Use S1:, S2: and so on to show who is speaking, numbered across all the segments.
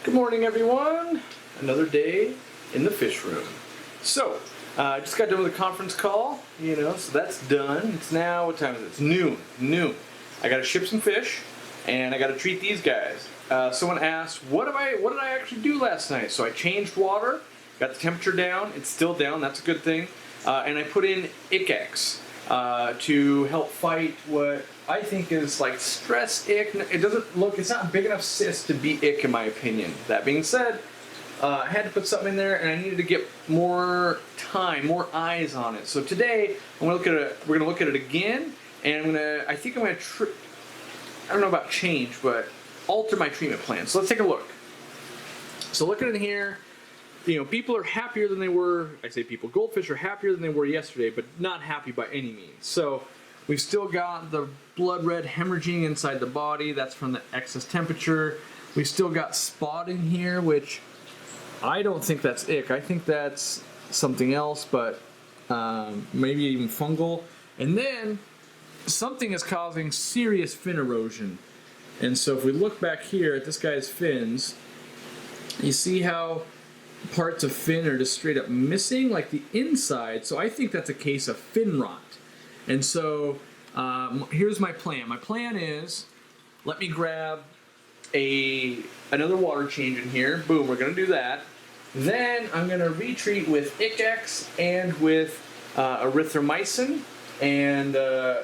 S1: Good morning, everyone. Another day in the fish room. So, I just got done with a conference call, so that's done. It's now, what time is it? It's noon. I gotta ship some fish, and I gotta treat these guys. Someone asked, what did I actually do last night? So I changed water, got the temperature down. It's still down, that's a good thing. And I put in ICX to help fight what I think is like stress ick. It's not big enough cyst to be ick in my opinion. That being said, I had to put something in there and I needed to get more time, more eyes on it. So today, we're gonna look at it again, and I don't know about change, but alter my treatment plan. So let's take a look. So looking in here, people are happier than they were. I say people, goldfish are happier than they were yesterday, but not happy by any means. So we've still got the blood red hemorrhaging inside the body. That's from the excess temperature. We've still got spotting here, which I don't think that's ick. I think that's something else, but maybe even fungal. And then something is causing serious fin erosion. And so if we look back here at this guy's fins, you see how parts of fin are just straight up missing, like the inside. So I think that's a case of fin rot. And so here's my plan. My plan is, let me grab another water change in here. Boom, we're gonna do that. Then I'm gonna retreat with ICX and with erythromycin and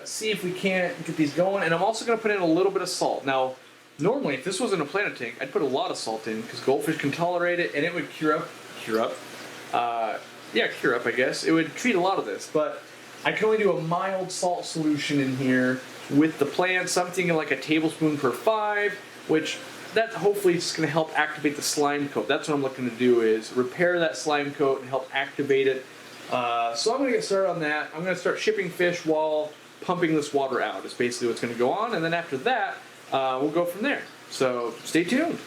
S1: see if we can't get these going. And I'm also gonna put in a little bit of salt. Now, normally, if this wasn't a planet tank, I'd put a lot of salt in because goldfish can tolerate it and it would cure up, I guess. It would treat a lot of this, but I can only do a mild salt solution in here with the plant, something like a tablespoon per 5, which that hopefully is going to help activate the slime coat. That's what I'm looking to do, is repair that slime coat and help activate it. So I'm going to get started on that. I'm going to start shipping fish while pumping this water out. Is basically what's going to go on, and then after that, we'll go from there. So stay tuned.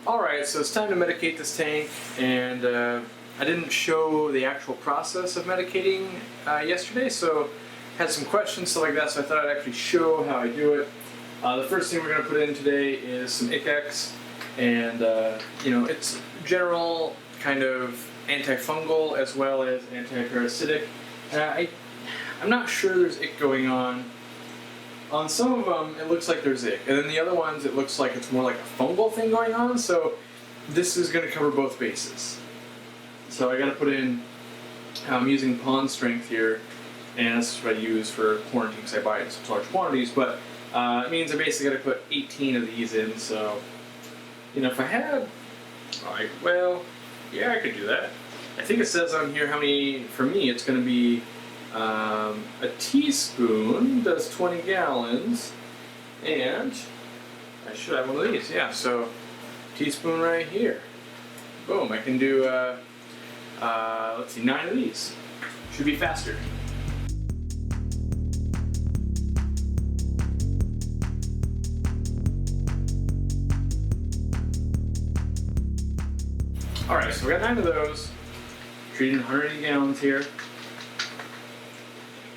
S1: Alright, so it's time to medicate this tank, and I didn't show the actual process of medicating yesterday, so had some questions, stuff like that, so I thought I'd actually show how I do it. The first thing we're going to put in today is some ICX, and it's general kind of antifungal as well as antiparasitic. I'm not sure there's ick going on. On some of them, it looks like there's ick, and then the other ones, it looks like it's more like a fungal thing going on, so this is going to cover both bases. So I got to put in, I'm using pond strength here, and this is what I use for quarantine because I buy it in such large quantities, but it means I basically got to put 18 of these in, so, if I had, I could do that. I think it says on here how many, for me, it's going to be a teaspoon does 20 gallons, and I should have one of these, yeah, so teaspoon right here. Boom, I can do, let's see, 9 of these. Should be faster. Alright, so we got 9 of those. Treating 180 gallons here.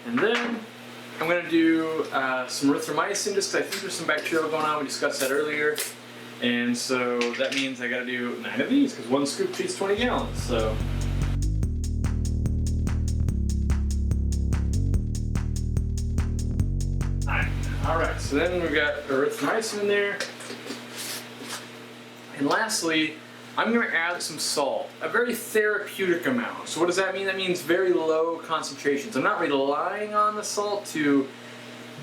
S1: And then I'm going to do some erythromycin just because I think there's some bacterial going on. We discussed that earlier. And so that means I got to do 9 of these because one scoop treats 20 gallons. So alright, so then we've got erythromycin in there. And lastly, I'm going to add some salt, a very therapeutic amount. So what does that mean? That means very low concentrations. I'm not relying on the salt to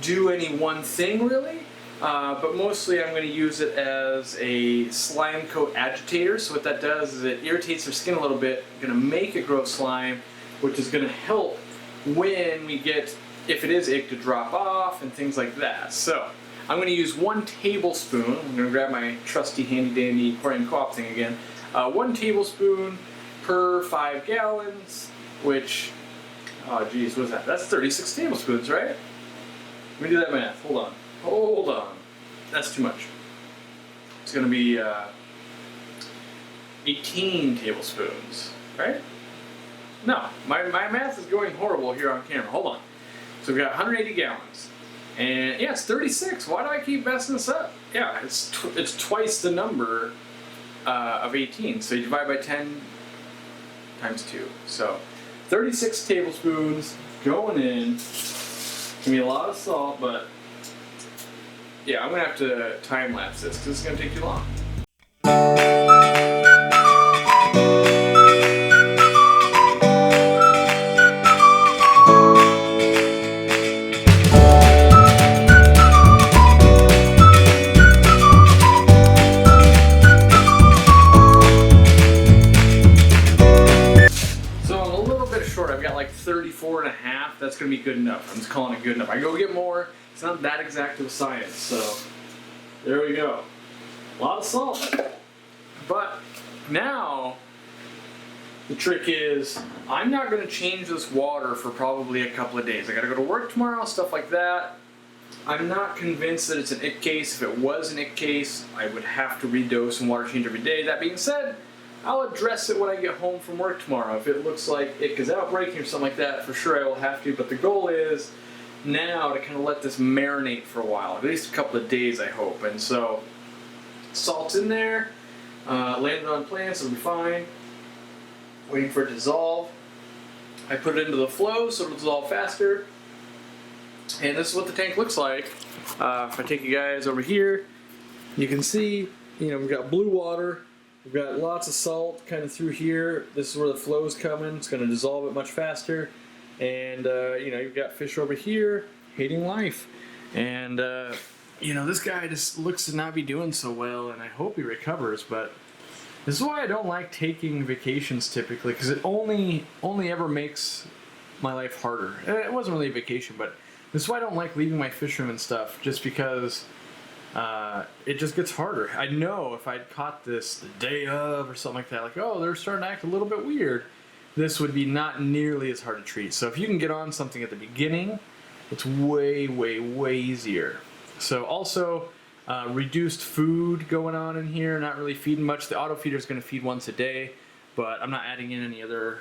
S1: do any one thing really, but mostly I'm going to use it as a slime coat agitator. So what that does is it irritates their skin a little bit, going to make it grow slime, which is going to help when we get, if it is ick, to drop off and things like that. So I'm going to use 1 tablespoon. I'm going to grab my trusty handy dandy Aquarium co-op thing again. 1 tablespoon per 5 gallons, which, oh geez, what is that? That's 36 tablespoons, right? Let me do that math. Hold on. That's too much. It's going to be 18 tablespoons, right? No, my math is going horrible here on camera. Hold on. So we've got 180 gallons. And yeah, it's 36. Why do I keep messing this up? Yeah, it's twice the number of 18. So you divide by 10 times 2. So 36 tablespoons going in. Gonna be a lot of salt, but yeah, I'm gonna have to time lapse this because it's gonna take too long. I've got like 34 and a half. That's gonna be good enough. I'm just calling it good enough. I go get more. It's not that exact of a science. So there we go. A lot of salt. But now the trick is I'm not gonna change this water for probably a couple of days. I gotta go to work tomorrow, stuff like that. I'm not convinced that it's an ick case. If it was an ick case, I would have to redose and water change every day. That being said, I'll address it when I get home from work tomorrow. If it looks like it is outbreaking or something like that, for sure I will have to. But the goal is now to kind of let this marinate for a while, at least a couple of days, I hope. And so salt's in there, landed on plants, it'll be fine. Waiting for it to dissolve. I put it into the flow so it'll dissolve faster. And this is what the tank looks like. If I take you guys over here, you can see, we've got blue water. We've got lots of salt kind of through here. This is where the flow's coming. It's going to dissolve it much faster. And, you've got fish over here hating life. And, this guy just looks to not be doing so well, and I hope he recovers. But this is why I don't like taking vacations typically, because it only ever makes my life harder. It wasn't really a vacation, but this is why I don't like leaving my fish room and stuff, just because it just gets harder. I know if I'd caught this the day of or something like that, like, oh, they're starting to act a little bit weird, this would be not nearly as hard to treat. So if you can get on something at the beginning, it's way, way, way easier. So also, reduced food going on in here, not really feeding much. The auto feeder is going to feed once a day, but I'm not adding in any other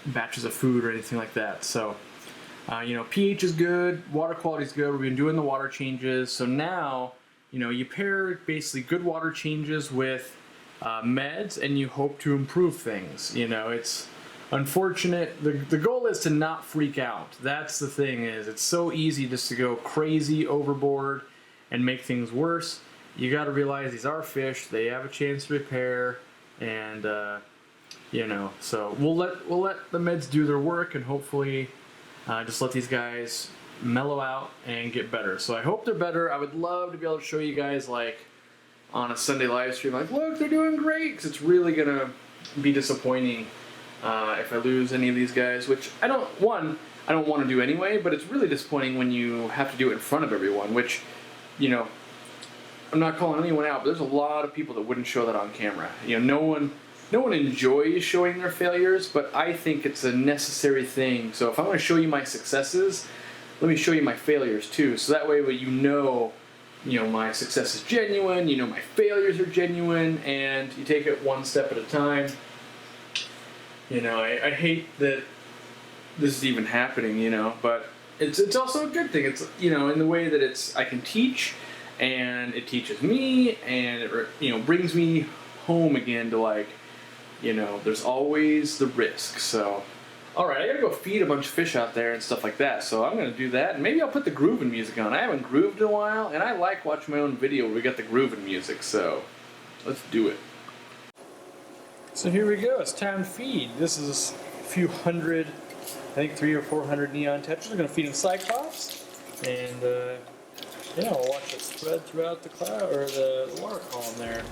S1: batches of food or anything like that. So pH is good, water quality is good. We've been doing the water changes. So now, you pair basically good water changes with meds, and you hope to improve things. It's unfortunate. The goal is to not freak out. That's the thing, is it's so easy just to go crazy overboard and make things worse. You got to realize these are fish. They have a chance to repair, and so we'll let the meds do their work, and hopefully just let these guys mellow out and get better. So I hope they're better. I would love to be able to show you guys, like, on a Sunday live stream, like, look, they're doing great, because it's really going to be disappointing if I lose any of these guys, which I don't want to do anyway, but it's really disappointing when you have to do it in front of everyone, which, I'm not calling anyone out, but there's a lot of people that wouldn't show that on camera. No one enjoys showing their failures, but I think it's a necessary thing. So if I want to show you my successes, let me show you my failures too. So that way, my success is genuine, my failures are genuine, and you take it one step at a time. I hate that this is even happening, but it's also a good thing. It's, in the way that I can teach, and it teaches me, and it, brings me home again to, like, there's always the risk. So, alright, I gotta go feed a bunch of fish out there and stuff like that. So I'm gonna do that, and maybe I'll put the grooving music on. I haven't grooved in a while, and I like watching my own video where we got the grooving music, so let's do it. So here we go, it's time to feed. This is a few hundred, I think 300 or 400 neon tetras. We're gonna feed them cyclops, and we'll watch it spread throughout the cloud, or the water column there.